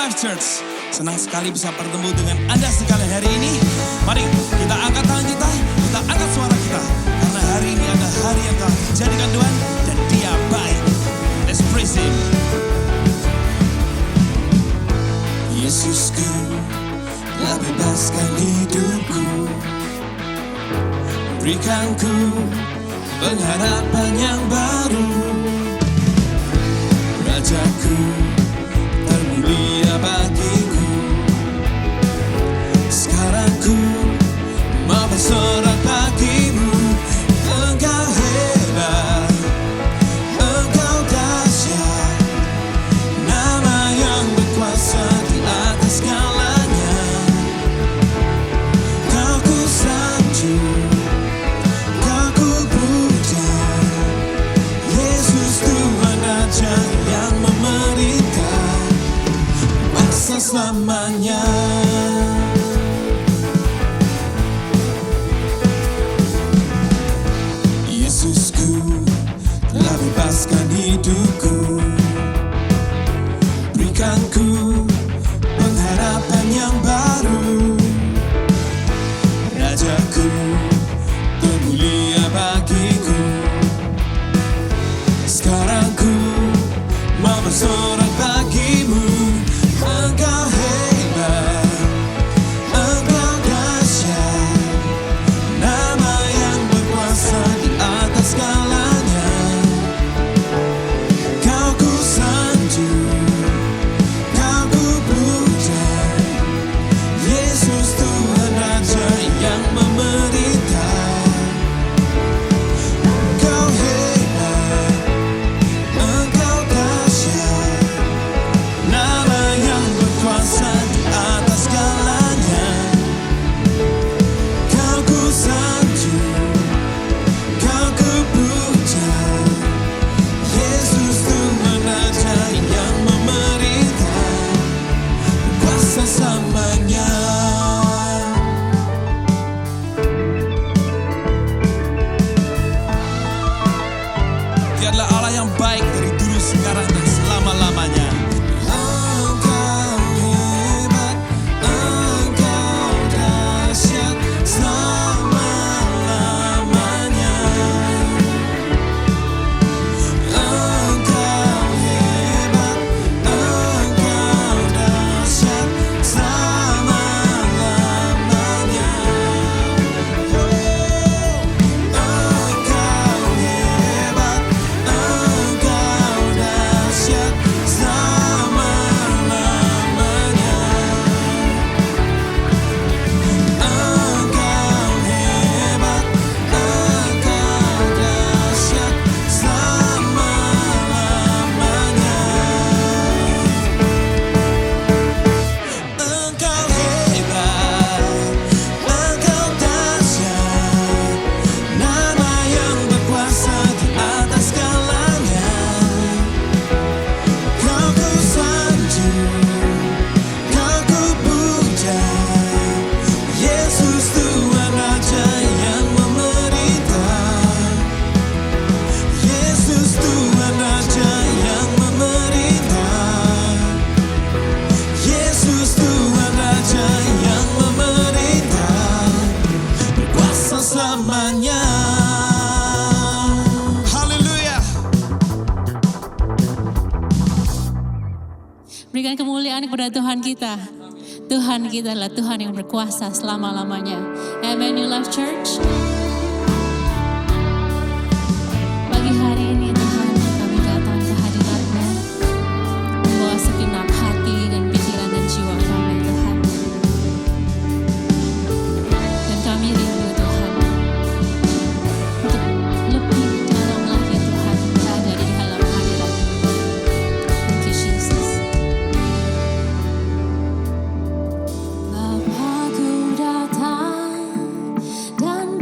Life Church. Senang sekali bisa bertemu dengan Anda sekalian hari ini. Mari kita angkat tangan kita angkat suara kita. Karena hari ini adalah hari yang telah dijadikan Tuhan dan Dia baik. Let's praise Him. Yesusku, telah bebaskan hidupku. Berikan ku pengharapan yang baru. Rajaku termulia bagiku. Sekarang ku mau bersorak bagimu. Engkau hebat, Engkau dahsyat, nama yang berkuasa di atas segalanya. Kau ku sanjung, Kau ku puja, Yesus Tuhan Raja yang memerintah masa selamanya. Yesusku telah bebaskan hidupku. Berikan ku pengharapan yang baru. Rajaku termulia bagiku. Sekarang ku mau bersorak bagimu. Engkau hebat, Engkau dahsyat, nama yang berkuasa di atas segalanya. Kau ku sanjung, Kau ku puja, Yesus Tuhan Raja yang memerintah. Engkau hebat, Engkau dahsyat, nama yang berkuasa di atas segalanya. Kau ku sanjung, Kau ku puja, Yesus Tuhan Raja yang memerintah kuasa selamanya. Dia adalah Allah yang baik dari dulu, sekarang, dan selama-lamanya. Engkau hebat, Engkau dahsyat, selama-lamanya. Engkau hebat, Engkau dahsyat, selama-lamanya. Engkau hebat, Engkau dahsyat, selama-lamanya. Engkau hebat, Engkau dahsyat, selama-lamanya. Engkau hebat, Engkau dahsyat, nama yang berkuasa di atas segalanya. Kau ku sanjung, Kau ku puja, Yesus Tuhan Raja yang memerintah. Yesus Tuhan Raja yang memerintah. Yesus Tuhan Raja yang memerintah berkuasa selamanya. Haleluya. Berikan kemuliaan kepada Tuhan kita. Tuhan kita adalah Tuhan yang berkuasa selama-lamanya. Emmanuel Life Church. Pagi hari ini Tuhan, kami datang ke hadirat-Mu, membawa segenap hati dan pikiran dan jiwa kami Tuhan. Dan kami rindu Tuhan, untuk lebih dalam lagi Tuhan berada di dalam hadirat-Mu. Thank you Jesus. Bapa, ku datang dan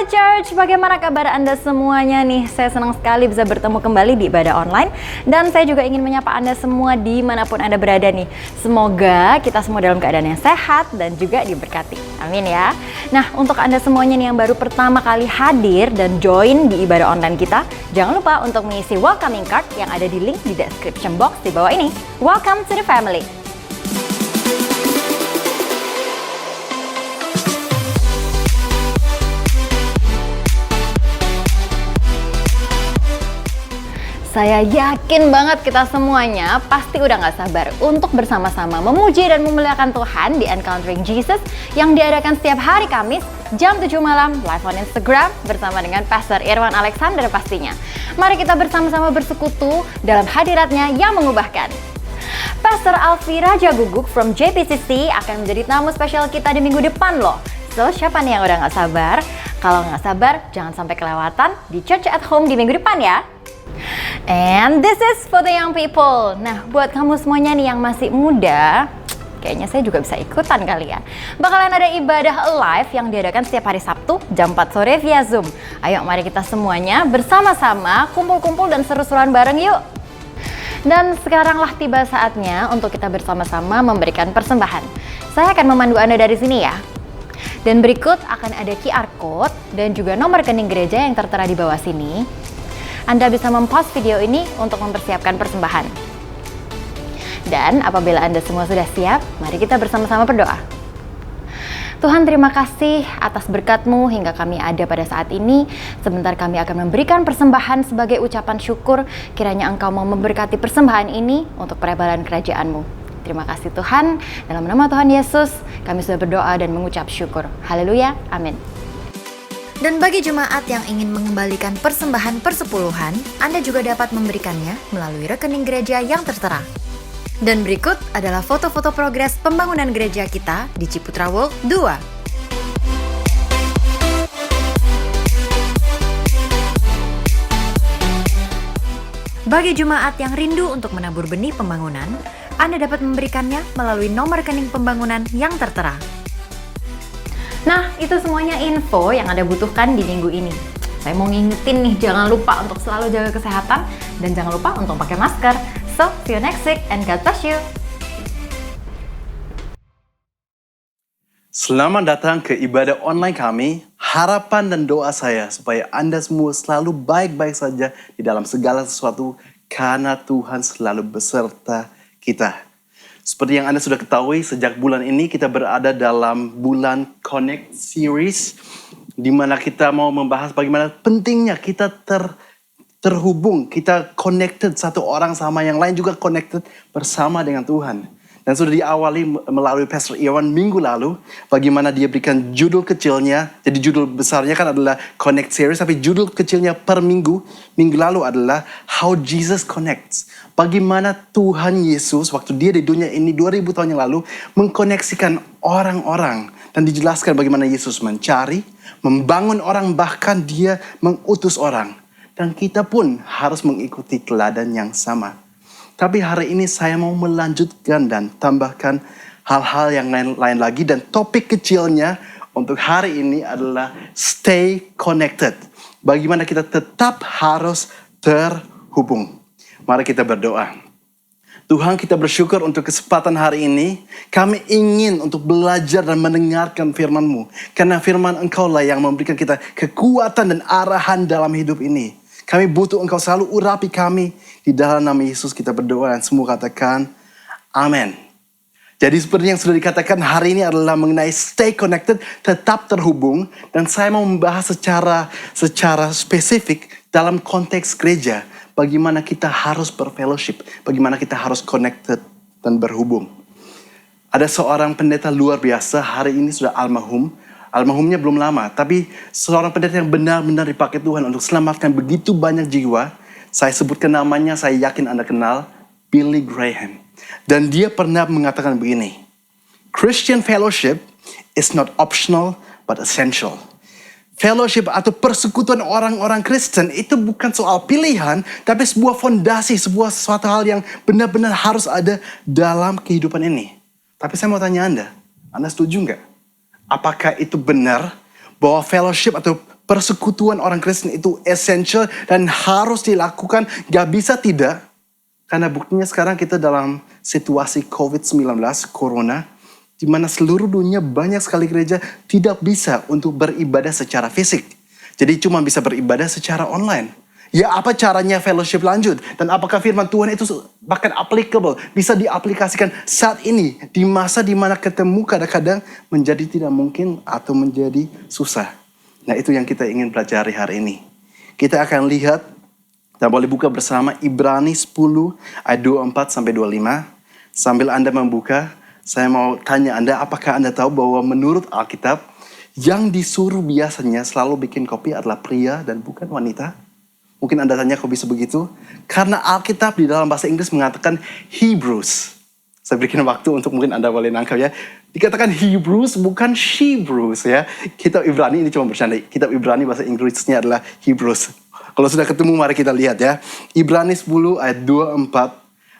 Church, bagaimana kabar Anda semuanya nih? Saya senang sekali bisa bertemu kembali di ibadah online. Dan saya juga ingin menyapa Anda semua dimanapun Anda berada nih. Semoga kita semua dalam keadaan yang sehat dan juga diberkati. Amin ya. Nah, untuk Anda semuanya nih yang baru pertama kali hadir dan join di ibadah online kita, jangan lupa untuk mengisi welcoming card yang ada di link di description box di bawah ini. Welcome to the family. Saya yakin banget kita semuanya pasti udah gak sabar untuk bersama-sama memuji dan memuliakan Tuhan di Encountering Jesus yang diadakan setiap hari Kamis jam 7 malam live on Instagram bersama dengan Pastor Irwan Alexander pastinya. Mari kita bersama-sama bersekutu dalam hadiratnya yang mengubahkan. Pastor Alfi Raja Guguk from JPCC akan menjadi tamu spesial kita di minggu depan loh. So, siapa nih yang udah gak sabar? Kalau gak sabar, jangan sampai kelewatan di Church at Home di minggu depan ya. And this is for the young people. Nah, buat kamu semuanya nih yang masih muda, kayaknya saya juga bisa ikutan kali ya. Bakalan ada ibadah live yang diadakan setiap hari Sabtu jam 4 sore via Zoom. Ayo mari kita semuanya bersama-sama kumpul-kumpul dan seru-seruan bareng yuk. Dan sekaranglah tiba saatnya untuk kita bersama-sama memberikan persembahan. Saya akan memandu Anda dari sini ya. Dan berikut akan ada QR code dan juga nomor rekening gereja yang tertera di bawah sini. Anda bisa mempost video ini untuk mempersiapkan persembahan. Dan apabila Anda semua sudah siap, mari kita bersama-sama berdoa. Tuhan, terima kasih atas berkat-Mu hingga kami ada pada saat ini. Sebentar kami akan memberikan persembahan sebagai ucapan syukur. Kiranya Engkau mau memberkati persembahan ini untuk perebalan kerajaan-Mu. Terima kasih Tuhan. Dalam nama Tuhan Yesus, kami sudah berdoa dan mengucap syukur. Haleluya. Amin. Dan bagi jemaat yang ingin mengembalikan persembahan persepuluhan, Anda juga dapat memberikannya melalui rekening gereja yang tertera. Dan berikut adalah foto-foto progres pembangunan gereja kita di Ciputra World 2. Bagi jemaat yang rindu untuk menabur benih pembangunan, Anda dapat memberikannya melalui nomor rekening pembangunan yang tertera. Nah, itu semuanya info yang Anda butuhkan di minggu ini. Saya mau ngingetin nih, jangan lupa untuk selalu jaga kesehatan dan jangan lupa untuk pakai masker. So, see you next week and God bless you. Selamat datang ke ibadah online kami. Harapan dan doa saya supaya Anda semua selalu baik-baik saja di dalam segala sesuatu karena Tuhan selalu beserta kita. Seperti yang Anda sudah ketahui, sejak bulan ini kita berada dalam bulan Connect Series, di mana kita mau membahas bagaimana pentingnya kita terhubung, kita connected satu orang sama yang lain juga connected bersama dengan Tuhan. Dan sudah diawali melalui Pastor Irwan minggu lalu, bagaimana dia berikan judul kecilnya, jadi judul besarnya kan adalah Connect Series, tapi judul kecilnya per minggu lalu adalah How Jesus Connects. Bagaimana Tuhan Yesus waktu dia di dunia ini 2000 tahun yang lalu mengkoneksikan orang-orang. Dan dijelaskan bagaimana Yesus mencari, membangun orang, bahkan dia mengutus orang. Dan kita pun harus mengikuti teladan yang sama. Tapi hari ini saya mau melanjutkan dan tambahkan hal-hal yang lain lagi. Dan topik kecilnya untuk hari ini adalah stay connected. Bagaimana kita tetap harus terhubung. Mari kita berdoa. Tuhan, kita bersyukur untuk kesempatan hari ini. Kami ingin untuk belajar dan mendengarkan firman-Mu. Karena firman Engkau lah yang memberikan kita kekuatan dan arahan dalam hidup ini. Kami butuh Engkau selalu urapi kami. Di dalam nama Yesus kita berdoa dan semua katakan amin. Jadi seperti yang sudah dikatakan hari ini adalah mengenai stay connected, tetap terhubung. Dan saya mau membahas secara spesifik dalam konteks gereja. Bagaimana kita harus berfellowship, bagaimana kita harus connected dan berhubung. Ada seorang pendeta luar biasa, hari ini sudah almarhum. Almarhumnya belum lama, tapi seorang pendeta yang benar-benar dipakai Tuhan untuk selamatkan begitu banyak jiwa. Saya sebutkan namanya, saya yakin Anda kenal, Billy Graham. Dan dia pernah mengatakan begini, Christian fellowship is not optional but essential. Fellowship atau persekutuan orang-orang Kristen itu bukan soal pilihan, tapi sebuah fondasi, suatu hal yang benar-benar harus ada dalam kehidupan ini. Tapi saya mau tanya Anda setuju nggak? Apakah itu benar bahwa fellowship atau persekutuan orang Kristen itu essential dan harus dilakukan, gak bisa tidak. Karena buktinya sekarang kita dalam situasi COVID-19, Corona, di mana seluruh dunia banyak sekali gereja tidak bisa untuk beribadah secara fisik. Jadi cuma bisa beribadah secara online. Ya apa caranya fellowship lanjut? Dan apakah firman Tuhan itu bahkan applicable, bisa diaplikasikan saat ini, di masa di mana ketemu kadang-kadang menjadi tidak mungkin atau menjadi susah. Nah itu yang kita ingin pelajari hari ini. Kita akan lihat, kita boleh buka bersama Ibrani 10 ayat 24 sampai 25. Sambil Anda membuka, saya mau tanya Anda, apakah Anda tahu bahwa menurut Alkitab, yang disuruh biasanya selalu bikin kopi adalah pria dan bukan wanita? Mungkin Anda tanya kok bisa begitu? Karena Alkitab di dalam bahasa Inggris mengatakan Hebrews. Saya berikan waktu untuk mungkin Anda boleh nangkap ya. Dikatakan Hebrews bukan Shebrews ya. Kitab Ibrani ini cuma bercanda. Kitab Ibrani bahasa Inggrisnya adalah Hebrews. Kalau sudah ketemu mari kita lihat ya. Ibrani 10 ayat 24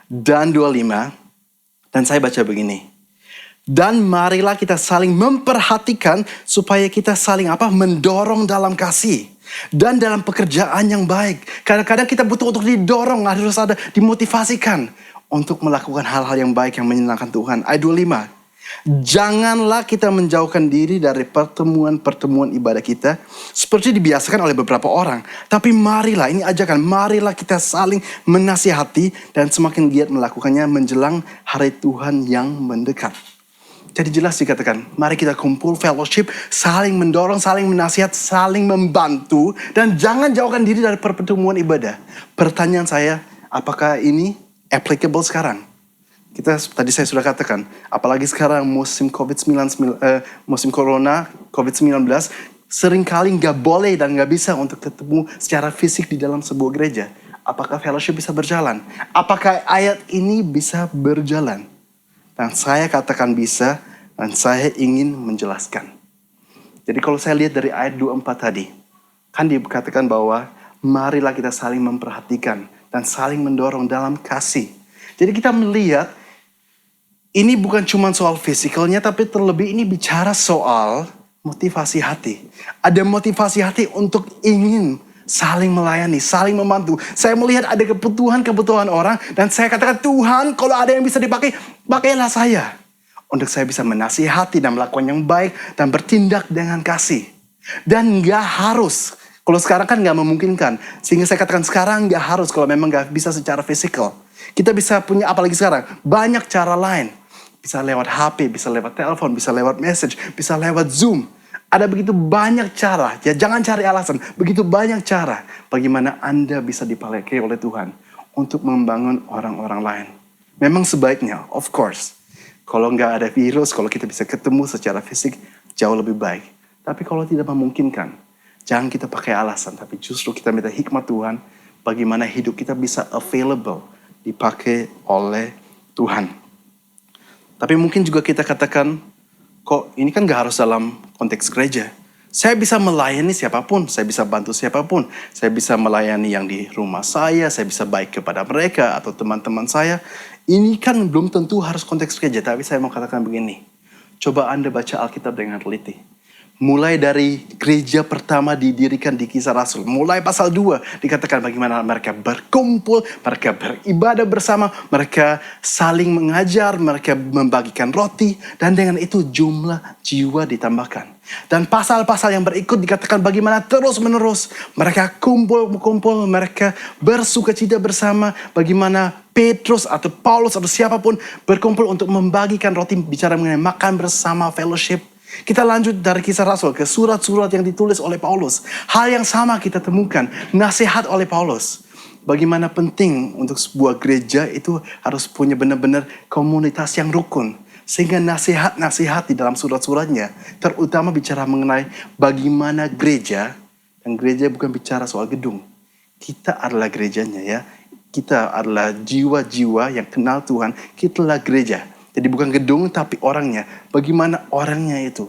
dan 25. Dan saya baca begini. Dan marilah kita saling memperhatikan supaya kita saling mendorong dalam kasih. Dan dalam pekerjaan yang baik. Kadang-kadang kita butuh untuk didorong, harus ada dimotivasikan untuk melakukan hal-hal yang baik yang menyenangkan Tuhan. Ayat 25. Janganlah kita menjauhkan diri dari pertemuan-pertemuan ibadah kita seperti dibiasakan oleh beberapa orang. Tapi marilah, ini ajakan, marilah kita saling menasihati dan semakin giat melakukannya menjelang hari Tuhan yang mendekat. Jadi jelas dikatakan, mari kita kumpul fellowship, saling mendorong, saling menasihat, saling membantu. Dan jangan jauhkan diri dari pertemuan ibadah. Pertanyaan saya, apakah ini applicable sekarang? Tadi saya sudah katakan, apalagi sekarang musim musim Corona, COVID-19, seringkali nggak boleh dan nggak bisa untuk ketemu secara fisik di dalam sebuah gereja. Apakah fellowship bisa berjalan? Apakah ayat ini bisa berjalan? Dan saya katakan bisa, dan saya ingin menjelaskan. Jadi kalau saya lihat dari ayat 24 tadi, kan dikatakan bahwa marilah kita saling memperhatikan dan saling mendorong dalam kasih. Jadi kita melihat, ini bukan cuma soal fisikalnya, tapi terlebih ini bicara soal motivasi hati. Ada motivasi hati untuk ingin saling melayani, saling membantu. Saya melihat ada kebutuhan orang dan saya katakan, Tuhan kalau ada yang bisa dipakai, pakailah saya. Untuk saya bisa menasihati dan melakukan yang baik dan bertindak dengan kasih. Dan gak harus, kalau sekarang kan gak memungkinkan. Sehingga saya katakan sekarang gak harus kalau memang gak bisa secara fisikal. Kita bisa punya, apalagi sekarang, banyak cara lain. Bisa lewat HP, bisa lewat telepon, bisa lewat message, bisa lewat Zoom. Ada begitu banyak cara, ya jangan cari alasan. Begitu banyak cara bagaimana Anda bisa dipakai oleh Tuhan untuk membangun orang-orang lain. Memang sebaiknya, of course, kalau nggak ada virus, kalau kita bisa ketemu secara fisik, jauh lebih baik. Tapi kalau tidak memungkinkan, jangan kita pakai alasan, tapi justru kita minta hikmat Tuhan, bagaimana hidup kita bisa available, dipakai oleh Tuhan. Tapi mungkin juga kita katakan, kok ini kan gak harus dalam konteks gereja. Saya bisa melayani siapapun, saya bisa bantu siapapun. Saya bisa melayani yang di rumah saya bisa baik kepada mereka atau teman-teman saya. Ini kan belum tentu harus konteks gereja, tapi saya mau katakan begini. Coba Anda baca Alkitab dengan teliti. Mulai dari gereja pertama didirikan di Kisah Rasul. Mulai pasal 2 dikatakan bagaimana mereka berkumpul, mereka beribadah bersama, mereka saling mengajar, mereka membagikan roti. Dan dengan itu jumlah jiwa ditambahkan. Dan pasal-pasal yang berikut dikatakan bagaimana terus menerus mereka kumpul, mereka bersukacita bersama. Bagaimana Petrus atau Paulus atau siapapun berkumpul untuk membagikan roti, bicara mengenai makan bersama, fellowship. Kita lanjut dari Kisah Rasul ke surat-surat yang ditulis oleh Paulus. Hal yang sama kita temukan, nasihat oleh Paulus. Bagaimana penting untuk sebuah gereja itu harus punya benar-benar komunitas yang rukun. Sehingga nasihat-nasihat di dalam surat-suratnya, terutama bicara mengenai bagaimana gereja, dan gereja bukan bicara soal gedung. Kita adalah gerejanya ya. Kita adalah jiwa-jiwa yang kenal Tuhan, kita adalah gereja. Jadi bukan gedung tapi orangnya. Bagaimana orangnya itu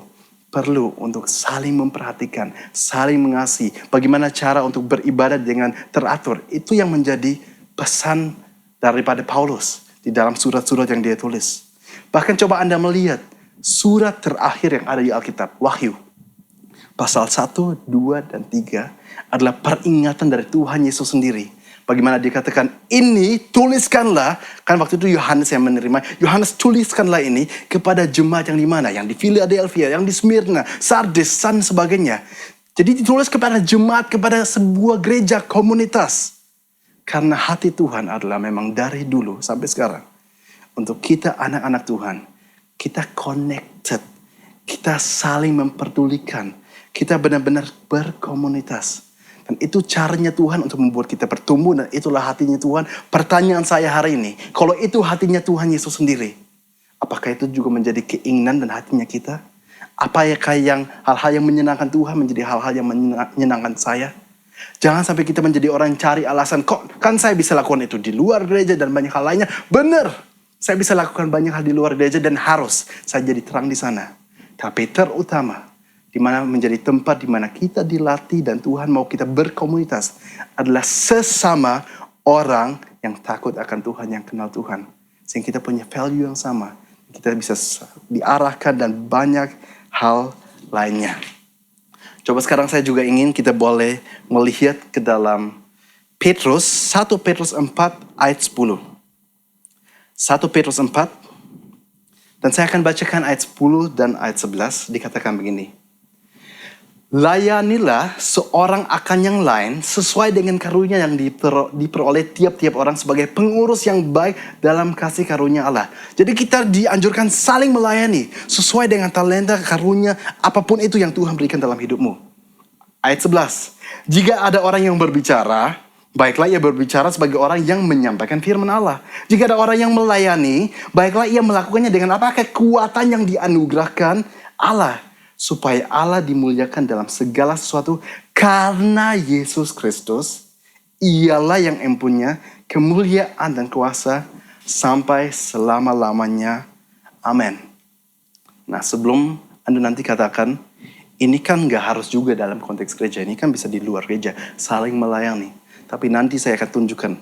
perlu untuk saling memperhatikan, saling mengasihi. Bagaimana cara untuk beribadah dengan teratur. Itu yang menjadi pesan daripada Paulus di dalam surat-surat yang dia tulis. Bahkan coba Anda melihat surat terakhir yang ada di Alkitab, Wahyu. pasal 1, 2, dan 3 adalah peringatan dari Tuhan Yesus sendiri. Bagaimana dia katakan, ini tuliskanlah, kan waktu itu Yohanes yang menerima, Yohanes tuliskanlah ini kepada jemaat yang di mana? Yang di Philadelphia, yang di Smyrna, Sardis, dan sebagainya. Jadi ditulis kepada jemaat, kepada sebuah gereja komunitas. Karena hati Tuhan adalah memang dari dulu sampai sekarang. Untuk kita anak-anak Tuhan, kita connected, kita saling memperdulikan, kita benar-benar berkomunitas. Dan itu caranya Tuhan untuk membuat kita bertumbuh, dan itulah hatinya Tuhan. Pertanyaan saya hari ini, kalau itu hatinya Tuhan Yesus sendiri, apakah itu juga menjadi keinginan dan hatinya kita? Apakah hal-hal yang menyenangkan Tuhan menjadi hal-hal yang menyenangkan saya? Jangan sampai kita menjadi orang yang cari alasan, kok kan saya bisa lakukan itu di luar gereja dan banyak hal lainnya. Benar, saya bisa lakukan banyak hal di luar gereja dan harus saya jadi terang di sana. Tapi terutama, di mana menjadi tempat di mana kita dilatih dan Tuhan mau kita berkomunitas adalah sesama orang yang takut akan Tuhan, yang kenal Tuhan. Sehingga kita punya value yang sama. Kita bisa diarahkan dan banyak hal lainnya. Coba sekarang saya juga ingin kita boleh melihat ke dalam Petrus, 1 Petrus 4 ayat 10. 1 Petrus 4, dan saya akan bacakan ayat 10 dan ayat 11, dikatakan begini. Layanilah seorang akan yang lain sesuai dengan karunia yang diperoleh tiap-tiap orang sebagai pengurus yang baik dalam kasih karunia Allah. Jadi kita dianjurkan saling melayani sesuai dengan talenta, karunia, apapun itu yang Tuhan berikan dalam hidupmu. Ayat 11. Jika ada orang yang berbicara, baiklah ia berbicara sebagai orang yang menyampaikan firman Allah. Jika ada orang yang melayani, baiklah ia melakukannya dengan apa? Kekuatan yang dianugerahkan Allah. Supaya Allah dimuliakan dalam segala sesuatu karena Yesus Kristus, ialah yang empunya kemuliaan dan kuasa sampai selama-lamanya. Amin. Nah, sebelum Anda nanti katakan, ini kan gak harus juga dalam konteks gereja, ini kan bisa di luar gereja, saling melayani. Tapi nanti saya akan tunjukkan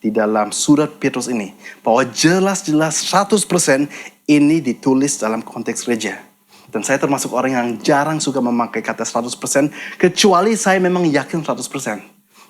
di dalam surat Petrus ini, bahwa jelas-jelas 100% ini ditulis dalam konteks gereja. Dan saya termasuk orang yang jarang suka memakai kata 100%, kecuali saya memang yakin 100%.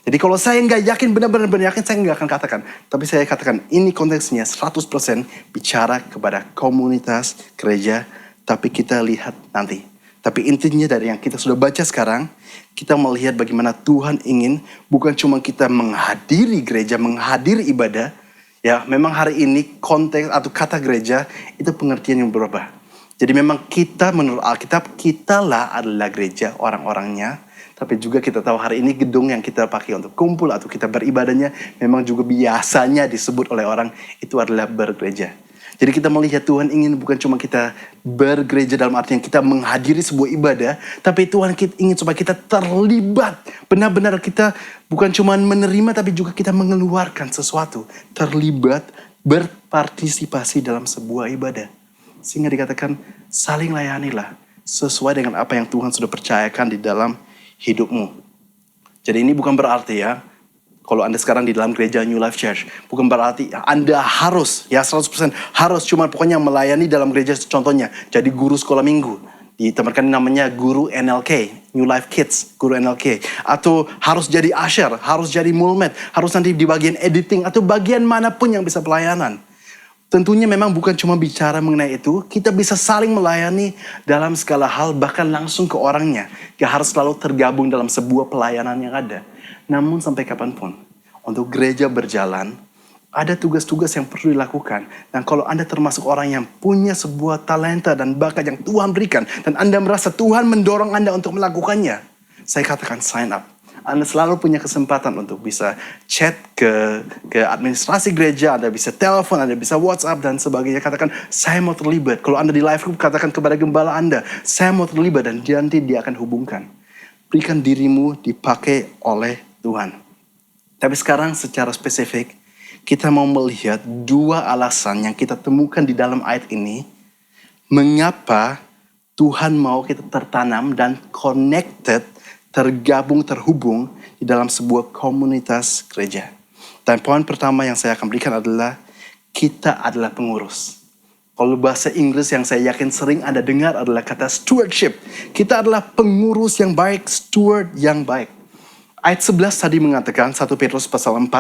Jadi kalau saya nggak yakin, benar-benar yakin, saya nggak akan katakan. Tapi saya katakan, ini konteksnya 100% bicara kepada komunitas gereja, tapi kita lihat nanti. Tapi intinya dari yang kita sudah baca sekarang, kita melihat bagaimana Tuhan ingin bukan cuma kita menghadiri gereja, menghadiri ibadah. Ya, memang hari ini konteks atau kata gereja itu pengertian yang berubah. Jadi memang kita menurut Alkitab, kitalah adalah gereja orang-orangnya. Tapi juga kita tahu hari ini gedung yang kita pakai untuk kumpul atau kita beribadahnya memang juga biasanya disebut oleh orang itu adalah bergereja. Jadi kita melihat Tuhan ingin bukan cuma kita bergereja dalam artian kita menghadiri sebuah ibadah. Tapi Tuhan ingin supaya kita terlibat. Benar-benar kita bukan cuma menerima tapi juga kita mengeluarkan sesuatu. Terlibat, berpartisipasi dalam sebuah ibadah. Sehingga dikatakan saling layanilah sesuai dengan apa yang Tuhan sudah percayakan di dalam hidupmu. Jadi ini bukan berarti ya, kalau Anda sekarang di dalam gereja New Life Church, bukan berarti Anda harus, ya 100% harus cuma pokoknya melayani dalam gereja, contohnya jadi guru sekolah minggu. Ditempatkan namanya guru NLK, New Life Kids, guru NLK. Atau harus jadi usher, harus jadi mulmet, harus nanti di bagian editing, atau bagian manapun yang bisa pelayanan. Tentunya memang bukan cuma bicara mengenai itu, kita bisa saling melayani dalam segala hal, bahkan langsung ke orangnya. Gak harus selalu tergabung dalam sebuah pelayanan yang ada. Namun sampai kapanpun, untuk gereja berjalan, ada tugas-tugas yang perlu dilakukan. Dan kalau Anda termasuk orang yang punya sebuah talenta dan bakat yang Tuhan berikan, dan Anda merasa Tuhan mendorong Anda untuk melakukannya, saya katakan sign up. Anda selalu punya kesempatan untuk bisa chat ke administrasi gereja, Anda bisa telepon, Anda bisa WhatsApp dan sebagainya. Katakan, saya mau terlibat. Kalau Anda di live group, katakan kepada gembala Anda, saya mau terlibat, dan nanti dia akan hubungkan. Berikan dirimu dipakai oleh Tuhan. Tapi sekarang secara spesifik, kita mau melihat dua alasan yang kita temukan di dalam ayat ini. Mengapa Tuhan mau kita tertanam dan connected, tergabung, terhubung di dalam sebuah komunitas gereja. Dan poin pertama yang saya akan berikan adalah kita adalah pengurus. Kalau bahasa Inggris yang saya yakin sering Anda dengar adalah kata stewardship. Kita adalah pengurus yang baik, steward yang baik. Ayat 11 tadi mengatakan, 1 Petrus pasal 4,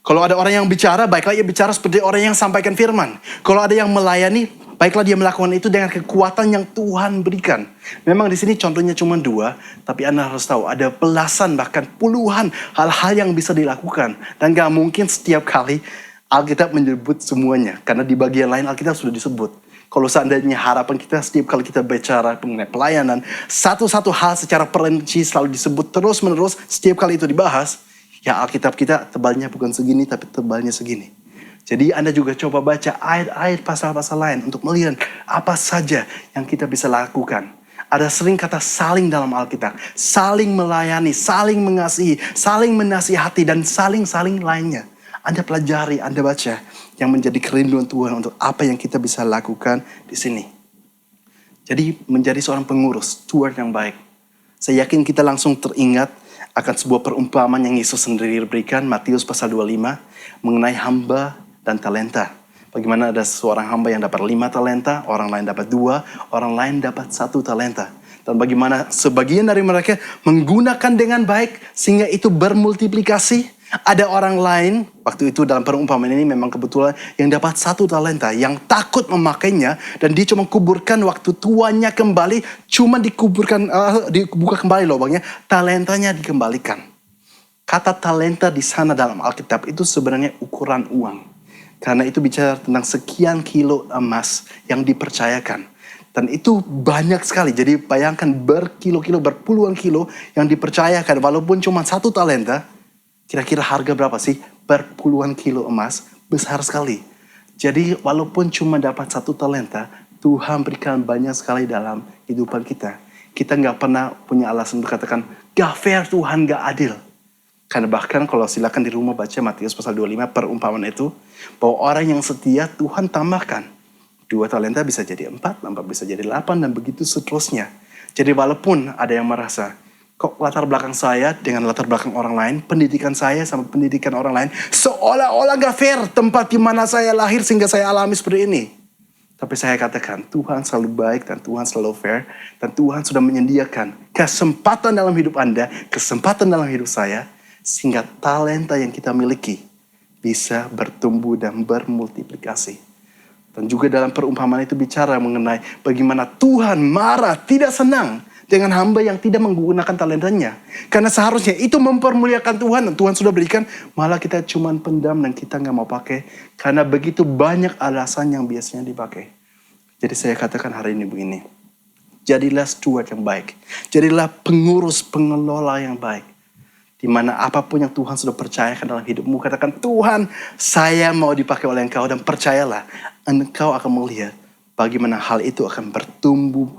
kalau ada orang yang bicara, baiklah ia bicara seperti orang yang sampaikan firman. Kalau ada yang melayani, baiklah dia melakukan itu dengan kekuatan yang Tuhan berikan. Memang di sini contohnya cuma 2, tapi Anda harus tahu ada belasan bahkan puluhan hal-hal yang bisa dilakukan. Dan gak mungkin setiap kali Alkitab menyebut semuanya, karena di bagian lain Alkitab sudah disebut. Kalau seandainya harapan kita setiap kali kita bicara mengenai pelayanan, satu-satu hal secara perinci selalu disebut terus-menerus, setiap kali itu dibahas, ya Alkitab kita tebalnya bukan segini, tapi tebalnya segini. Jadi Anda juga coba baca ayat-ayat pasal-pasal lain untuk melihat apa saja yang kita bisa lakukan. Ada sering kata saling dalam Alkitab, saling melayani, saling mengasihi, saling menasihati, dan saling-saling lainnya. Anda pelajari, Anda baca yang menjadi kerinduan Tuhan untuk apa yang kita bisa lakukan di sini. Jadi menjadi seorang pengurus, steward yang baik. Saya yakin kita langsung teringat akan sebuah perumpamaan yang Yesus sendiri berikan, Matius pasal 25, mengenai hamba dan talenta. Bagaimana ada seorang hamba yang dapat 5 talenta, orang lain dapat 2, orang lain dapat 1 talenta. Dan bagaimana sebagian dari mereka menggunakan dengan baik sehingga itu bermultiplikasi. Ada orang lain, waktu itu dalam perumpamaan ini memang kebetulan yang dapat 1 talenta, yang takut memakainya dan dia cuma kuburkan waktu tuannya kembali, cuma dikuburkan, dibuka kembali lubangnya, talentanya dikembalikan. Kata talenta di sana dalam Alkitab itu sebenarnya ukuran uang. Karena itu bicara tentang sekian kilo emas yang dipercayakan. Dan itu banyak sekali, jadi bayangkan berkilo-kilo, berpuluhan kilo yang dipercayakan, walaupun cuma 1 talenta, kira-kira harga berapa sih? Berpuluhan kilo emas, besar sekali. Jadi walaupun cuma dapat 1 talenta, Tuhan berikan banyak sekali dalam kehidupan kita. Kita nggak pernah punya alasan untuk katakan, gak fair Tuhan, gak adil. Karena bahkan kalau silakan di rumah baca Matius pasal 25 perumpamaan itu, bahwa orang yang setia Tuhan tambahkan. 2 talenta bisa jadi 4 bisa jadi 8, dan begitu seterusnya. Jadi walaupun ada yang merasa, kok latar belakang saya dengan latar belakang orang lain, pendidikan saya sama pendidikan orang lain, seolah-olah gak fair tempat di mana saya lahir sehingga saya alami seperti ini. Tapi saya katakan, Tuhan selalu baik dan Tuhan selalu fair, dan Tuhan sudah menyediakan kesempatan dalam hidup Anda, kesempatan dalam hidup saya, sehingga talenta yang kita miliki bisa bertumbuh dan bermultiplikasi. Dan juga dalam perumpamaan itu bicara mengenai bagaimana Tuhan marah, tidak senang dengan hamba yang tidak menggunakan talentanya. Karena seharusnya itu mempermuliakan Tuhan, dan Tuhan sudah berikan, malah kita cuma pendam dan kita gak mau pakai. Karena begitu banyak alasan yang biasanya dipakai. Jadi saya katakan hari ini begini, jadilah steward yang baik. Jadilah pengurus, pengelola yang baik. Di mana apapun yang Tuhan sudah percayakan dalam hidupmu, katakan, Tuhan, saya mau dipakai oleh Engkau, dan percayalah, Engkau akan melihat bagaimana hal itu akan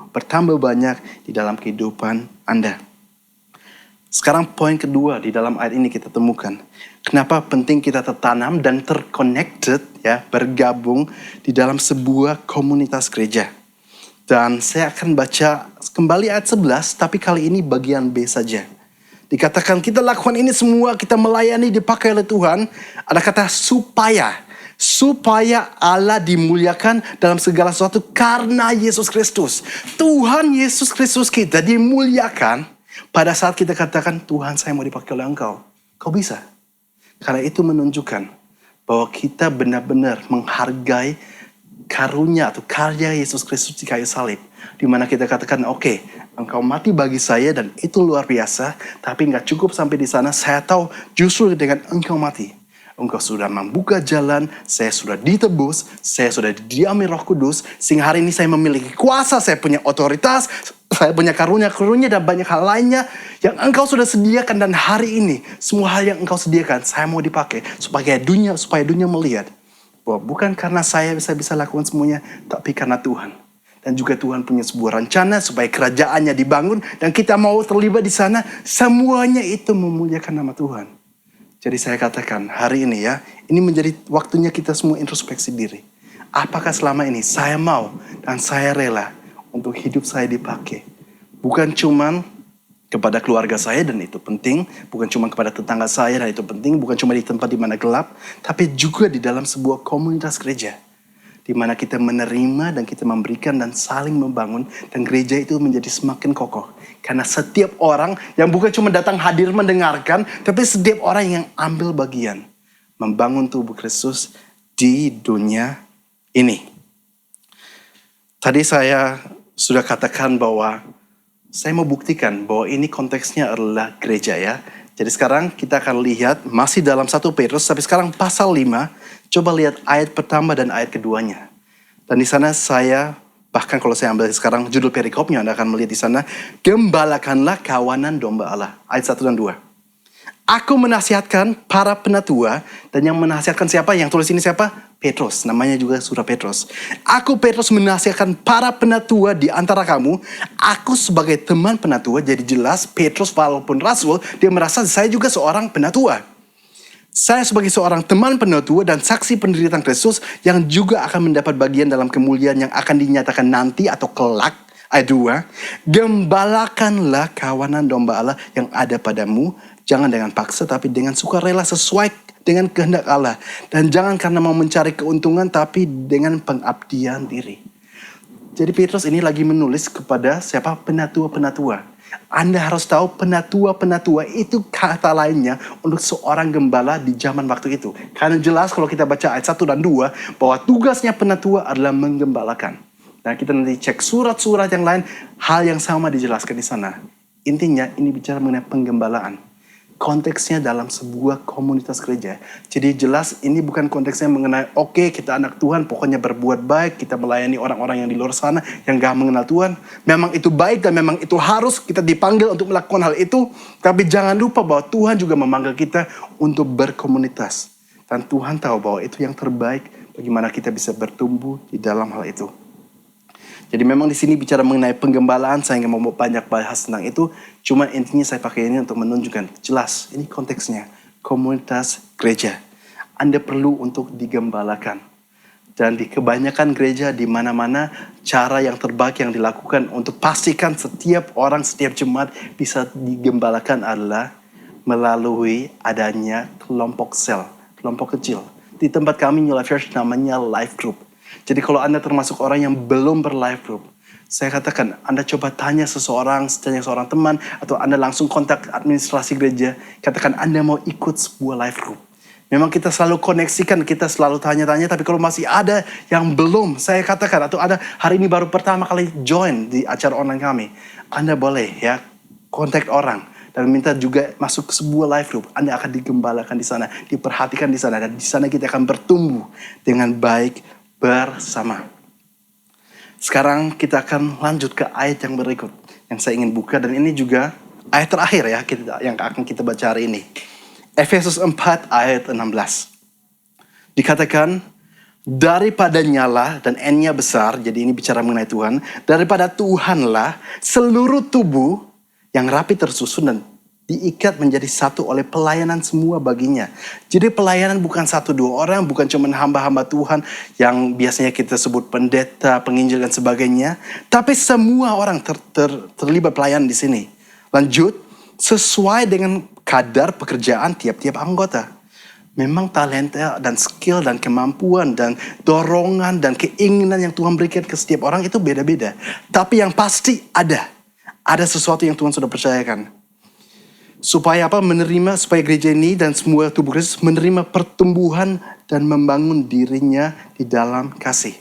bertambah banyak di dalam kehidupan Anda. Sekarang poin kedua di dalam ayat ini kita temukan. Kenapa penting kita tertanam dan terconnected, ya, bergabung di dalam sebuah komunitas gereja. Dan saya akan baca kembali ayat 11, tapi kali ini bagian B saja. Dikatakan kita lakukan ini semua, kita melayani, dipakai oleh Tuhan. Ada kata supaya Allah dimuliakan dalam segala sesuatu karena Yesus Kristus. Tuhan Yesus Kristus kita dimuliakan pada saat kita katakan, Tuhan saya mau dipakai oleh Engkau. Kau bisa. Karena itu menunjukkan bahwa kita benar-benar menghargai karunia atau karya Yesus Kristus di kayu salib. Di mana kita katakan, oke, Engkau mati bagi saya dan itu luar biasa. Tapi gak cukup sampai di sana. Saya tahu justru dengan Engkau mati, Engkau sudah membuka jalan, saya sudah ditebus, saya sudah didiami Roh Kudus. Sehingga hari ini saya memiliki kuasa, saya punya otoritas, saya punya karunia-karunia dan banyak hal lainnya yang Engkau sudah sediakan. Dan hari ini semua hal yang Engkau sediakan, saya mau dipakai supaya dunia melihat bahwa bukan karena saya bisa lakukan semuanya, tapi karena Tuhan. Dan juga Tuhan punya sebuah rencana supaya kerajaannya dibangun. Dan kita mau terlibat di sana. Semuanya itu memuliakan nama Tuhan. Jadi saya katakan hari ini ya. Ini menjadi waktunya kita semua introspeksi diri. Apakah selama ini saya mau dan saya rela untuk hidup saya dipakai. Bukan cuman kepada keluarga saya dan itu penting. Bukan cuma kepada tetangga saya dan itu penting. Bukan cuma di tempat di mana gelap. Tapi juga di dalam sebuah komunitas gereja. di mana kita menerima dan kita memberikan dan saling membangun, dan gereja itu menjadi semakin kokoh. Karena setiap orang yang bukan cuma datang hadir mendengarkan, tapi setiap orang yang ambil bagian membangun tubuh Kristus di dunia ini. Tadi saya sudah katakan bahwa saya mau buktikan bahwa ini konteksnya adalah gereja ya. Jadi sekarang kita akan lihat masih dalam 1 Petrus, tapi sekarang pasal 5. Coba lihat ayat pertama dan ayat keduanya. Dan di sana saya, bahkan kalau saya ambil sekarang judul perikopnya, Anda akan melihat di sana, gembalakanlah kawanan domba Allah. Ayat 1 dan 2. Aku menasihatkan para penatua, dan yang menasihatkan siapa? Yang tulis ini siapa? Petrus, namanya juga surah Petrus. Aku Petrus menasihatkan para penatua di antara kamu. Aku sebagai teman penatua, jadi jelas Petrus walaupun rasul, dia merasa saya juga seorang penatua. Saya sebagai seorang teman penatua dan saksi penderitaan Kristus yang juga akan mendapat bagian dalam kemuliaan yang akan dinyatakan nanti atau kelak. Ayat 2, gembalakanlah kawanan domba Allah yang ada padamu, jangan dengan paksa tapi dengan sukarela sesuai dengan kehendak Allah. Dan jangan karena mau mencari keuntungan tapi dengan pengabdian diri. Jadi Petrus ini lagi menulis kepada siapa? Penatua-penatua. Anda harus tahu penatua-penatua itu kata lainnya untuk seorang gembala di zaman waktu itu. Karena jelas kalau kita baca ayat 1 dan 2 bahwa tugasnya penatua adalah menggembalakan. Nah kita nanti cek surat-surat yang lain, hal yang sama dijelaskan di sana. Intinya ini bicara mengenai penggembalaan. Konteksnya dalam sebuah komunitas gereja. Jadi jelas ini bukan konteksnya mengenai oke, kita anak Tuhan pokoknya berbuat baik, kita melayani orang-orang yang di luar sana yang gak mengenal Tuhan. Memang itu baik dan memang itu harus kita dipanggil untuk melakukan hal itu. Tapi jangan lupa bahwa Tuhan juga memanggil kita untuk berkomunitas. Dan Tuhan tahu bahwa itu yang terbaik bagaimana kita bisa bertumbuh di dalam hal itu. Jadi memang di sini bicara mengenai penggembalaan, saya nggak mau banyak bahas tentang itu. Cuma intinya saya pakai ini untuk menunjukkan jelas ini konteksnya komunitas gereja. Anda perlu untuk digembalakan. Dan di kebanyakan gereja di mana-mana cara yang terbaik yang dilakukan untuk pastikan setiap orang, setiap jemaat bisa digembalakan adalah melalui adanya kelompok sel, kelompok kecil. Di tempat kami New Life Church namanya life group. Jadi kalau Anda termasuk orang yang belum berlife group, saya katakan Anda coba tanya seseorang teman, atau Anda langsung kontak administrasi gereja, katakan Anda mau ikut sebuah life group. Memang kita selalu koneksikan, kita selalu tanya-tanya, tapi kalau masih ada yang belum, saya katakan, atau ada hari ini baru pertama kali join di acara online kami, Anda boleh ya kontak orang dan minta juga masuk ke sebuah life group. Anda akan digembalakan di sana, diperhatikan di sana, dan di sana kita akan bertumbuh dengan baik bersama. Sekarang kita akan lanjut ke ayat yang berikut yang saya ingin buka, dan ini juga ayat terakhir ya yang akan kita baca hari ini. Efesus 4 ayat 16. Dikatakan daripada nyala, dan N-nya besar, jadi ini bicara mengenai Tuhan. Daripada Tuhanlah seluruh tubuh yang rapi tersusun dan diikat menjadi satu oleh pelayanan semua baginya. Jadi pelayanan bukan 1-2 orang, bukan cuma hamba-hamba Tuhan yang biasanya kita sebut pendeta, penginjil dan sebagainya. Tapi semua orang terlibat pelayanan di sini. Lanjut, sesuai dengan kadar pekerjaan tiap-tiap anggota. Memang talenta dan skill dan kemampuan dan dorongan dan keinginan yang Tuhan berikan ke setiap orang itu beda-beda. Tapi yang pasti ada sesuatu yang Tuhan sudah percayakan. Supaya apa? Supaya gereja ini dan semua tubuh Kristus menerima pertumbuhan dan membangun dirinya di dalam kasih.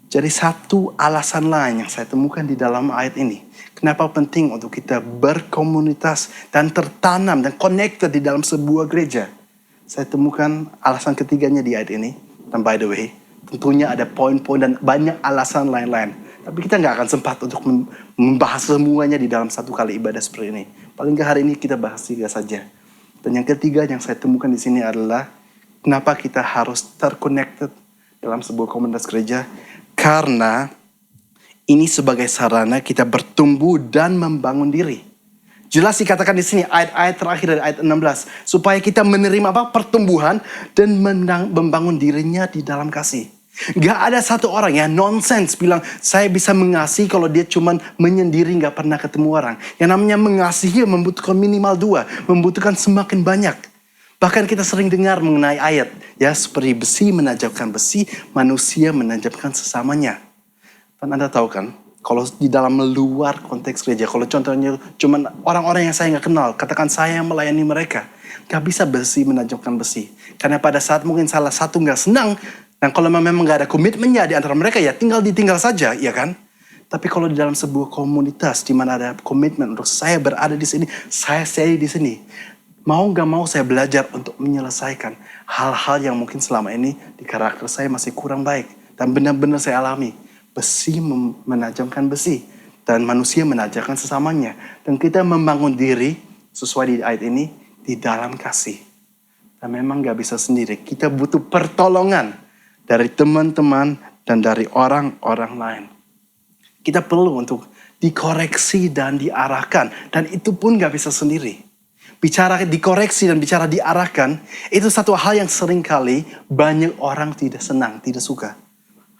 Jadi satu alasan lain yang saya temukan di dalam ayat ini. Kenapa penting untuk kita berkomunitas dan tertanam dan connected di dalam sebuah gereja. Saya temukan alasan ketiganya di ayat ini. Dan by the way, tentunya ada poin-poin dan banyak alasan lain-lain. Tapi kita nggak akan sempat untuk membahas semuanya di dalam satu kali ibadah seperti ini. Paling nggak hari ini kita bahas 3 saja. Dan yang ketiga yang saya temukan di sini adalah kenapa kita harus terconnected dalam sebuah komunitas gereja. Karena ini sebagai sarana kita bertumbuh dan membangun diri. Jelas dikatakan di sini ayat-ayat terakhir dari ayat 16. Supaya kita menerima apa? Pertumbuhan dan membangun dirinya di dalam kasih. Gak ada satu orang yang nonsense bilang saya bisa mengasihi kalau dia cuman menyendiri gak pernah ketemu orang. Yang namanya mengasihi membutuhkan minimal 2. Membutuhkan semakin banyak. Bahkan kita sering dengar mengenai ayat, ya seperti besi menajamkan besi, manusia menajamkan sesamanya. Dan Anda tahu kan, kalau di dalam luar konteks gereja, kalau contohnya cuman orang-orang yang saya nggak kenal, katakan saya yang melayani mereka, nggak bisa besi menajamkan besi. Karena pada saat mungkin salah satu nggak senang, dan kalau memang nggak ada komitmennya di antara mereka, ya tinggal ditinggal saja, ya kan? Tapi kalau di dalam sebuah komunitas di mana ada komitmen untuk saya berada di sini, saya stay di sini. Mau gak mau saya belajar untuk menyelesaikan hal-hal yang mungkin selama ini di karakter saya masih kurang baik. Dan benar-benar saya alami. Besi menajamkan besi. Dan manusia menajamkan sesamanya. Dan kita membangun diri sesuai di ayat ini di dalam kasih. Dan memang gak bisa sendiri. Kita butuh pertolongan dari teman-teman dan dari orang-orang lain. Kita perlu untuk dikoreksi dan diarahkan. Dan itu pun gak bisa sendiri. Bicara dikoreksi dan bicara diarahkan, itu satu hal yang seringkali banyak orang tidak senang, tidak suka.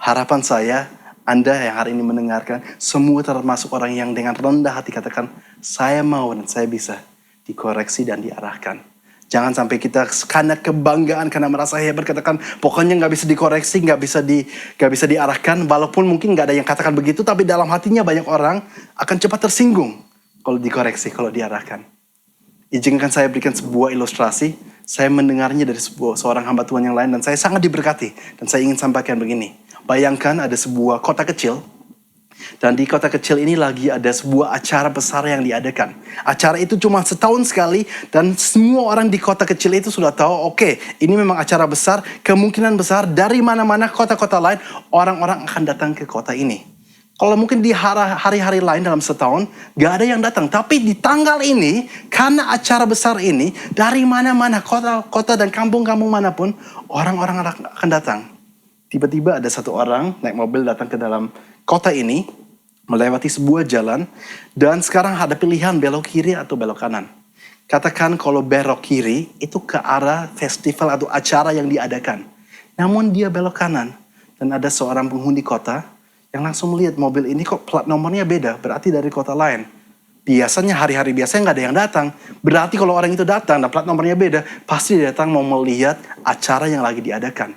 Harapan saya, Anda yang hari ini mendengarkan, semua termasuk orang yang dengan rendah hati katakan, saya mau dan saya bisa dikoreksi dan diarahkan. Jangan sampai kita karena kebanggaan, karena merasa hebat katakan, pokoknya nggak bisa dikoreksi, nggak bisa diarahkan, walaupun mungkin nggak ada yang katakan begitu, tapi dalam hatinya banyak orang akan cepat tersinggung kalau dikoreksi, kalau diarahkan. Izinkan saya berikan sebuah ilustrasi. Saya mendengarnya dari seorang hamba Tuhan yang lain dan saya sangat diberkati. Dan saya ingin sampaikan begini. Bayangkan ada sebuah kota kecil. Dan di kota kecil ini lagi ada sebuah acara besar yang diadakan. Acara itu cuma setahun sekali dan semua orang di kota kecil itu sudah tahu, oke, ini memang acara besar. Kemungkinan besar dari mana-mana kota-kota lain orang-orang akan datang ke kota ini. Kalau mungkin di hari-hari lain dalam setahun, gak ada yang datang. Tapi di tanggal ini, karena acara besar ini, dari mana-mana, kota dan kampung-kampung manapun, orang-orang akan datang. Tiba-tiba ada satu orang naik mobil datang ke dalam kota ini, melewati sebuah jalan, dan sekarang ada pilihan belok kiri atau belok kanan. Katakan kalau belok kiri, itu ke arah festival atau acara yang diadakan. Namun dia belok kanan, dan ada seorang penghuni kota, yang langsung melihat mobil ini kok plat nomornya beda, berarti dari kota lain. Biasanya hari-hari biasanya nggak ada yang datang. Berarti kalau orang itu datang dan plat nomornya beda, pasti dia datang mau melihat acara yang lagi diadakan.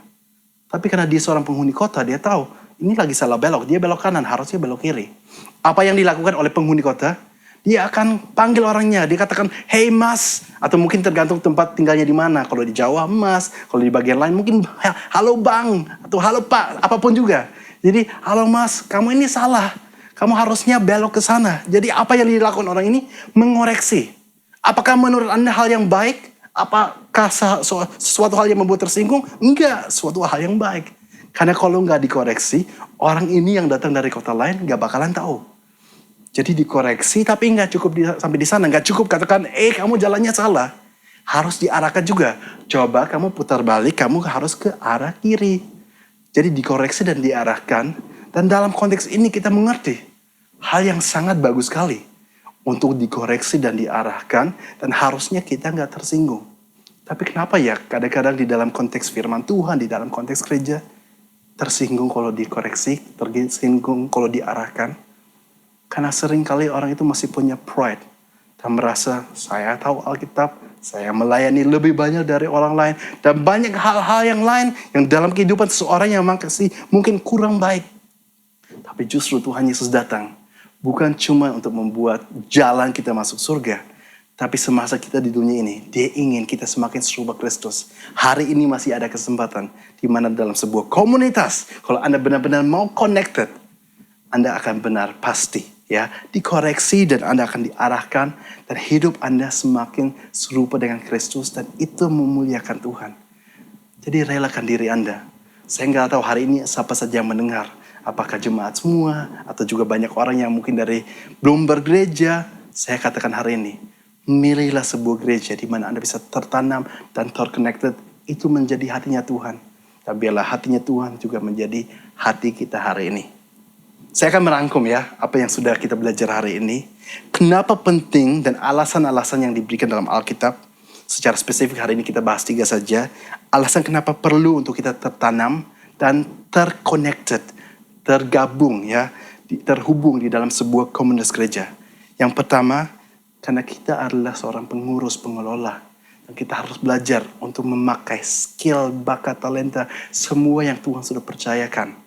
Tapi karena dia seorang penghuni kota, dia tahu ini lagi salah belok, dia belok kanan, harusnya belok kiri. Apa yang dilakukan oleh penghuni kota? Dia akan panggil orangnya, dia katakan, hey mas, atau mungkin tergantung tempat tinggalnya di mana. Kalau di Jawa mas, kalau di bagian lain mungkin halo bang, atau halo pak, apapun juga. Jadi, halo mas, kamu ini salah. Kamu harusnya belok ke sana. Jadi apa yang dilakukan orang ini? Mengoreksi. Apakah menurut Anda hal yang baik? Apakah sesuatu hal yang membuat tersinggung? Enggak, suatu hal yang baik. Karena kalau nggak dikoreksi, orang ini yang datang dari kota lain nggak bakalan tahu. Jadi dikoreksi tapi nggak cukup sampai di sana. Nggak cukup katakan, kamu jalannya salah. Harus diarahkan juga. Coba kamu putar balik, kamu harus ke arah kiri. Jadi dikoreksi dan diarahkan. Dan dalam konteks ini kita mengerti hal yang sangat bagus sekali. Untuk dikoreksi dan diarahkan. Dan harusnya kita nggak tersinggung. Tapi kenapa ya kadang-kadang di dalam konteks firman Tuhan, di dalam konteks gereja, tersinggung kalau dikoreksi, tersinggung kalau diarahkan. Karena seringkali orang itu masih punya pride. Dan merasa saya tahu Alkitab, saya melayani lebih banyak dari orang lain. Dan banyak hal-hal yang lain yang dalam kehidupan seseorang yang masih mungkin kurang baik. Tapi justru Tuhan Yesus datang. Bukan cuma untuk membuat jalan kita masuk surga. Tapi semasa kita di dunia ini, dia ingin kita semakin serupa Kristus. Hari ini masih ada kesempatan. Di mana dalam sebuah komunitas, kalau Anda benar-benar mau connected, Anda akan benar pasti ya dikoreksi dan Anda akan diarahkan. Dan hidup Anda semakin serupa dengan Kristus. Dan itu memuliakan Tuhan. Jadi relakan diri Anda. Saya nggak tahu hari ini siapa saja yang mendengar. Apakah jemaat semua, atau juga banyak orang yang mungkin dari belum bergereja. Saya katakan hari ini, milihlah sebuah gereja di mana Anda bisa tertanam dan terconnected. Itu menjadi hatinya Tuhan. Dan biarlah hatinya Tuhan juga menjadi hati kita hari ini. Saya akan merangkum ya apa yang sudah kita belajar hari ini. Kenapa penting dan alasan-alasan yang diberikan dalam Alkitab. Secara spesifik hari ini kita bahas 3 saja. Alasan kenapa perlu untuk kita tertanam dan terconnected. Tergabung ya. Terhubung di dalam sebuah komunitas gereja. Yang pertama, karena kita adalah seorang pengurus, pengelola. Dan kita harus belajar untuk memakai skill, bakat, talenta, semua yang Tuhan sudah percayakan.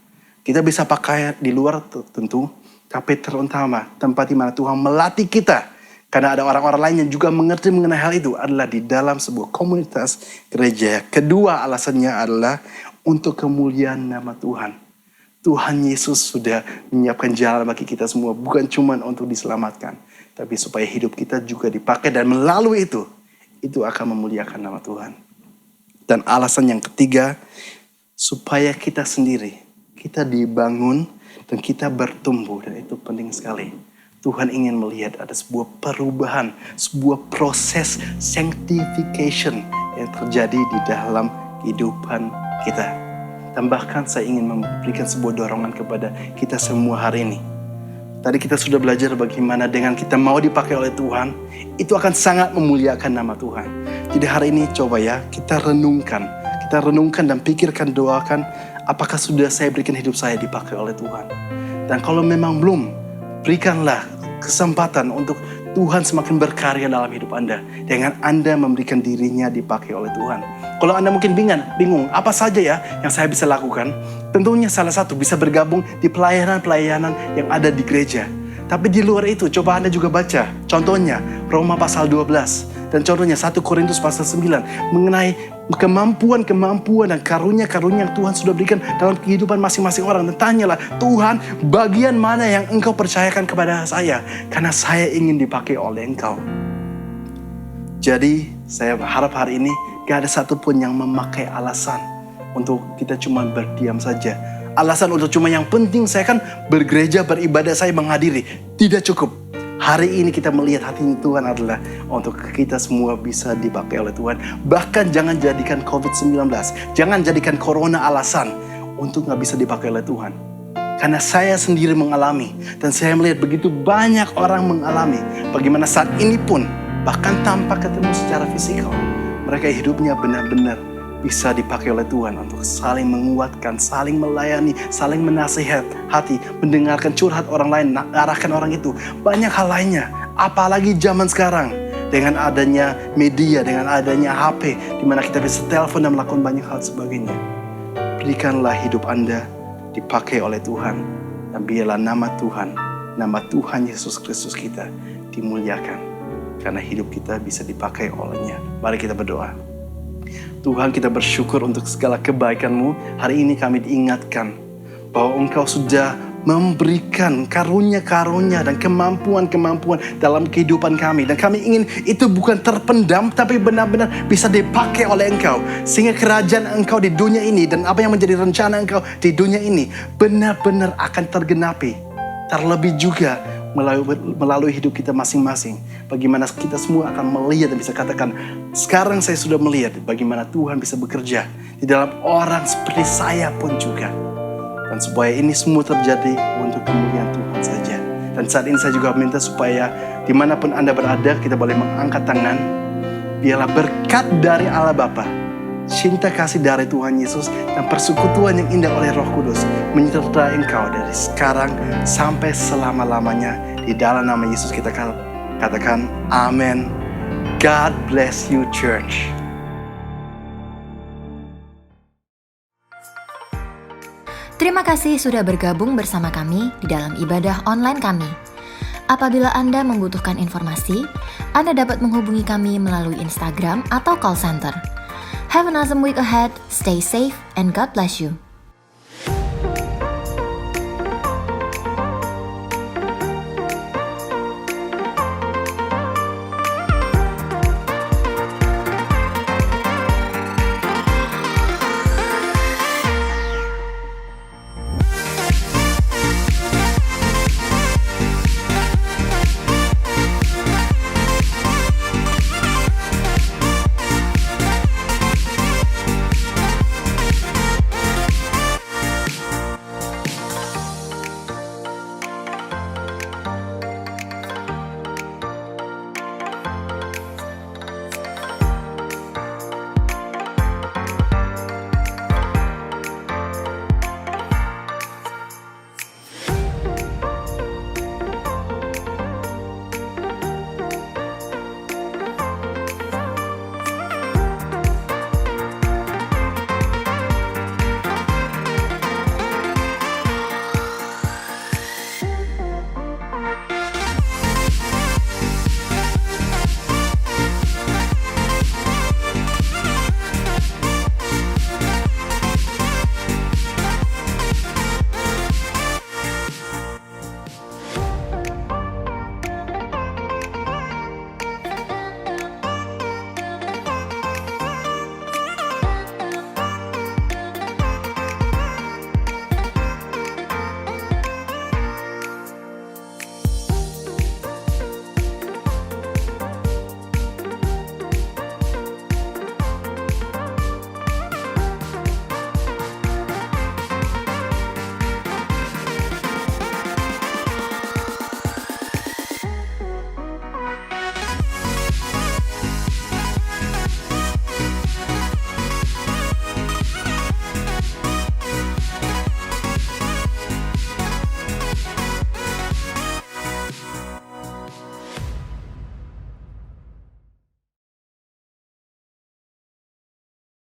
Kita bisa pakai di luar tentu, tapi terutama tempat di mana Tuhan melatih kita. Karena ada orang-orang lain yang juga mengerti mengenai hal itu adalah di dalam sebuah komunitas gereja. Kedua alasannya adalah untuk kemuliaan nama Tuhan. Tuhan Yesus sudah menyiapkan jalan bagi kita semua. Bukan cuma untuk diselamatkan. Tapi supaya hidup kita juga dipakai dan melalui itu akan memuliakan nama Tuhan. Dan alasan yang ketiga, supaya kita sendiri, kita dibangun dan kita bertumbuh. Dan itu penting sekali. Tuhan ingin melihat ada sebuah perubahan, sebuah proses sanctification yang terjadi di dalam kehidupan kita. Dan bahkan saya ingin memberikan sebuah dorongan kepada kita semua hari ini. Tadi kita sudah belajar bagaimana dengan kita mau dipakai oleh Tuhan, itu akan sangat memuliakan nama Tuhan. Jadi hari ini coba ya, kita renungkan dan pikirkan, doakan, apakah sudah saya berikan hidup saya dipakai oleh Tuhan. Dan kalau memang belum, berikanlah kesempatan untuk Tuhan semakin berkarya dalam hidup Anda. Dengan Anda memberikan dirinya dipakai oleh Tuhan. Kalau Anda mungkin bingung, apa saja ya yang saya bisa lakukan? Tentunya salah satu bisa bergabung di pelayanan-pelayanan yang ada di gereja. Tapi di luar itu, coba Anda juga baca. Contohnya, Roma pasal 12. Dan contohnya 1 Korintus pasal 9. Mengenai kemampuan dan karunia-karunia yang Tuhan sudah berikan dalam kehidupan masing-masing orang. Dan tanyalah, Tuhan, bagian mana yang Engkau percayakan kepada saya? Karena saya ingin dipakai oleh Engkau. Jadi, saya harap hari ini gak ada satupun yang memakai alasan untuk kita cuma berdiam saja. Alasan untuk cuma yang penting saya kan bergereja, beribadah, saya menghadiri. Tidak cukup. Hari ini kita melihat hati Tuhan adalah untuk kita semua bisa dipakai oleh Tuhan. Bahkan jangan jadikan COVID-19, jangan jadikan Corona alasan untuk gak bisa dipakai oleh Tuhan. Karena saya sendiri mengalami dan saya melihat begitu banyak orang mengalami bagaimana saat ini pun bahkan tanpa ketemu secara fisikal, mereka hidupnya benar-benar bisa dipakai oleh Tuhan untuk saling menguatkan, saling melayani, saling menasihat hati, mendengarkan curhat orang lain, arahkan orang itu. Banyak hal lainnya, apalagi zaman sekarang dengan adanya media, dengan adanya HP, di mana kita bisa telepon dan melakukan banyak hal sebagainya. Berikanlah hidup Anda dipakai oleh Tuhan, dan biarlah nama Tuhan Yesus Kristus kita dimuliakan. Karena hidup kita bisa dipakai olehnya. Mari kita berdoa. Tuhan, kita bersyukur untuk segala kebaikan-Mu. Hari ini kami diingatkan bahwa Engkau sudah memberikan karunia-karunia dan kemampuan-kemampuan dalam kehidupan kami. Dan kami ingin itu bukan terpendam, tapi benar-benar bisa dipakai oleh Engkau. Sehingga kerajaan Engkau di dunia ini dan apa yang menjadi rencana Engkau di dunia ini benar-benar akan tergenapi. Terlebih juga melalui hidup kita masing-masing. Bagaimana kita semua akan melihat dan bisa katakan, sekarang saya sudah melihat bagaimana Tuhan bisa bekerja di dalam orang seperti saya pun juga. Dan supaya ini semua terjadi untuk kemuliaan Tuhan saja. Dan saat ini saya juga minta supaya dimanapun Anda berada, kita boleh mengangkat tangan. Biarlah berkat dari Allah Bapa, cinta kasih dari Tuhan Yesus, dan persekutuan yang indah oleh Roh Kudus menyertai engkau dari sekarang sampai selama-lamanya. Di dalam nama Yesus kita katakan amin. God bless you, church. Terima kasih sudah bergabung bersama kami di dalam ibadah online kami. Apabila Anda membutuhkan informasi, Anda dapat menghubungi kami melalui Instagram atau call center. Have an awesome week ahead, stay safe, and God bless you.